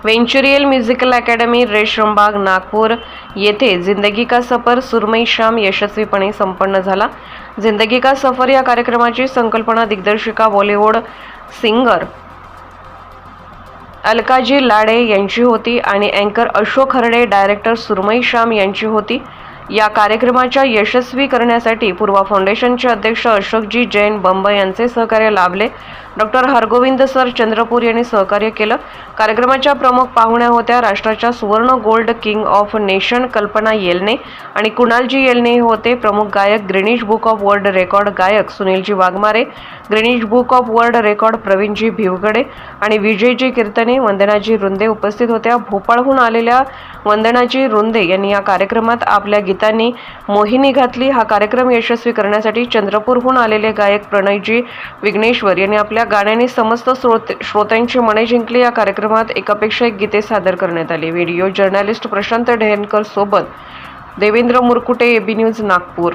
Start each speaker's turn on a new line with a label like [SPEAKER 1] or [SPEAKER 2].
[SPEAKER 1] वेंचुरियल musical academy Reshimbagh Nagpur येथे जिंदगी का सफर सुरमई शाम यशस्वीपणे संपन्न झाला। जिंदगी का सफर या कार्यक्रमाची संकल्पना दिग्दर्शिका बॉलिवूड सिंगर अलकाजी लाडे यांची होती आणि अँकर अशोक हरडे, डायरेक्टर सुरमई शाम यांची होती। या कार्यक्रमाच्या यशस्वी करण्यासाठी पूर्वा फाउंडेशनचे अध्यक्ष अशोकजी जैन बंब यांचे सहकार्य लाभले। डॉक्टर हरगोविंद सर चंद्रपूर यांनी सहकार्य केलं। कार्यक्रमाच्या प्रमुख पाहुण्या होत्या राष्ट्राच्या सुवर्ण गोल्ड किंग ऑफ नेशन कल्पना येलने आणि कुणालजी येलने होते। प्रमुख गायक Guinness book of world record गायक Sunilji Waghmare, Guinness book of world record Pravinji Bhivgade आणि विजयजी कीर्तने, वंदनाजी रुंदे उपस्थित होत्या। भोपाळहून आलेल्या वंदनाजी रुंदे यांनी या कार्यक्रमात आपल्या गीतांनी मोहिनी घातली। हा कार्यक्रम यशस्वी करण्यासाठी चंद्रपूरहून आलेले गायक प्रणयजी विघ्नेश्वर यांनी आपल्या गाण्याने समस्त श्रोत्यांची मने जिंकली। या कार्यक्रमात एकापेक्षा एक गीते सादर करण्यात आली। व्हिडिओ जर्नलिस्ट प्रशांत ढेनकर सोबत देवेंद्र मुरकुटे, एबी न्यूज नागपूर।